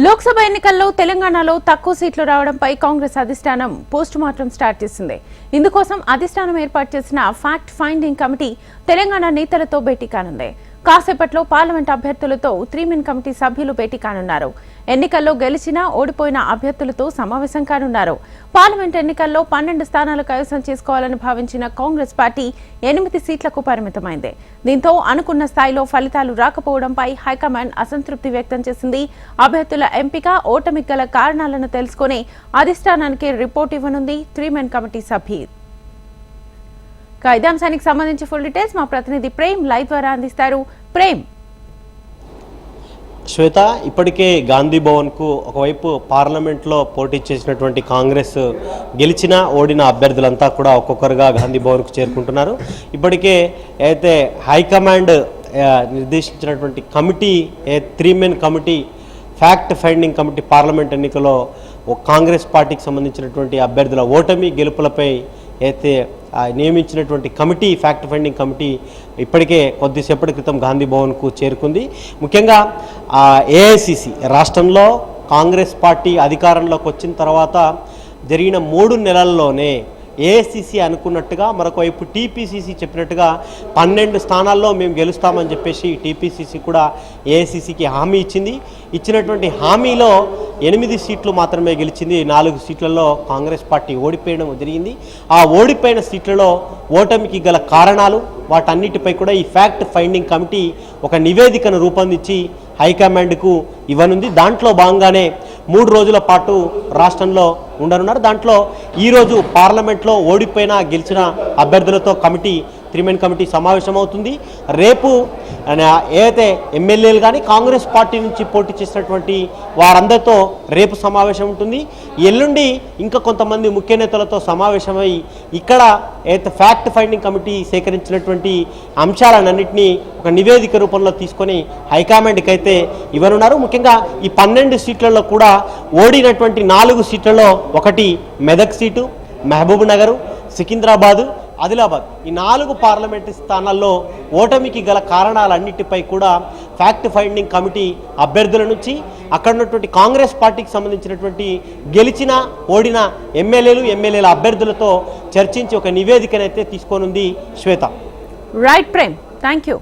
లోక్సభ ఎన్నికల్లో తెలంగాణలో తక్కువ సీట్లు రావడంపై కాంగ్రెస్ అధిష్టానం పోస్ట్ మార్టం స్టార్ట్ చేసింది. ఇందుకోసం అధిష్టానం ఏర్పాటు చేసిన ఫ్యాక్ట్ ఫైండింగ్ కమిటీ తెలంగాణ నేతలతో భేటీ కానుంది. కాసేపట్లో పార్లమెంట్ అభ్యర్థులతో 3-మెన్ కమిటీ సభ్యులు భేటీ కానున్నారు. ఎన్నికల్లో గెలిచినా ఓడిపోయిన అభ్యర్థులతో సమావేశం కానున్నారు. పార్లమెంట్ ఎన్నికల్లో 12 స్థానాలు కైవసం చేసుకోవాలని భావించిన కాంగ్రెస్ పార్టీ 8 సీట్లకు పరిమితమైంది. దీంతో అనుకున్న స్థాయిలో ఫలితాలు రాకపోవడంపై హైకమాండ్ అసంతృప్తి వ్యక్తం చేసింది. అభ్యర్థుల ఎంపిక ఓటమికి గల కారణాలను తెలుసుకుని అధిష్టానానికి రిపోర్ట్ ఇవ్వనుంది 3-మెన్ కమిటీ సభ్యులు. ఇదే అంశానికి సంబంధించి ఫుల్ డీటెయిల్స్ మా ప్రతినిధి ప్రేమ్ లైవ్ ద్వారా అందిస్తారు. ప్రేమ్. శ్వేత, ఇప్పటికే గాంధీ భవన్కు ఒకవైపు పార్లమెంట్లో పోటీ చేసినటువంటి కాంగ్రెస్ గెలిచిన ఓడిన అభ్యర్థులంతా కూడా ఒక్కొక్కరుగా గాంధీ భవన్కు చేరుకుంటున్నారు. ఇప్పటికే అయితే హైకమాండ్ నిర్దేశించినటువంటి కమిటీ 3-మెన్ committee fact finding committee parliament ఎన్నికల్లో కాంగ్రెస్ పార్టీకి సంబంధించినటువంటి అభ్యర్థుల ఓటమి గెలుపులపై అయితే నియమించినటువంటి కమిటీ ఫ్యాక్ట్ ఫైండింగ్ కమిటీ ఇప్పటికే కొద్దిసేపటి క్రితం గాంధీ భవన్కు చేరుకుంది. ముఖ్యంగా ఏఐసిసి రాష్ట్రంలో కాంగ్రెస్ పార్టీ అధికారంలోకి వచ్చిన తర్వాత జరిగిన 3 నెలల్లోనే ఏఐసిసి అనుకున్నట్టుగా మరొక వైపు టీపీసీసీ చెప్పినట్టుగా 12 స్థానాల్లో మేము గెలుస్తామని చెప్పేసి టీపీసీసీ కూడా ఏఐసిసికి హామీ ఇచ్చింది. ఇచ్చినటువంటి హామీలో 8 సీట్లు మాత్రమే గెలిచింది. 4 సీట్లలో కాంగ్రెస్ పార్టీ ఓడిపోయడం జరిగింది. ఆ ఓడిపోయిన సీట్లలో ఓటమికి గల కారణాలు వాటన్నిటిపై కూడా ఈ ఫ్యాక్ట్ ఫైండింగ్ కమిటీ ఒక నివేదికను రూపొందించి హైకమాండ్కు ఇవ్వనుంది. దాంట్లో భాగంగానే 3 రోజుల పాటు రాష్ట్రంలో ఉండనున్నారు. దాంట్లో ఈరోజు పార్లమెంట్లో ఓడిపోయిన గెలిచిన అభ్యర్థులతో కమిటీ 3-మెన్ కమిటీ సమావేశమవుతుంది. రేపు ఏదైతే ఎమ్మెల్యేలు కానీ కాంగ్రెస్ పార్టీ నుంచి పోటీ చేసినటువంటి వారందరితో రేపు సమావేశం ఉంటుంది. ఎల్లుండి ఇంకా కొంతమంది ముఖ్య నేతలతో సమావేశమై ఇక్కడ ఏదైతే ఫ్యాక్ట్ ఫైండింగ్ కమిటీ సేకరించినటువంటి అంశాలన్నింటినీ ఒక నివేదిక రూపంలో తీసుకొని హైకమాండ్కి అయితే ఇవ్వనున్నారు. ముఖ్యంగా ఈ 12 సీట్లలో కూడా ఓడినటువంటి 4 సీట్లలో ఒకటి మెదక్ సీటు, మహబూబ్ నగర్, సికింద్రాబాదు, ఆదిలాబాద్ ఈ 4 పార్లమెంటు స్థానాల్లో ఓటమికి గల కారణాలన్నిటిపై కూడా ఫ్యాక్ట్ ఫైండింగ్ కమిటీ అభ్యర్థుల నుంచి అక్కడ ఉన్నటువంటి కాంగ్రెస్ పార్టీకి సంబంధించినటువంటి గెలిచిన ఓడిన ఎమ్మెల్యేల అభ్యర్థులతో చర్చించి ఒక నివేదికనైతే తీసుకోనుంది Shweta. Right Prem, thank you.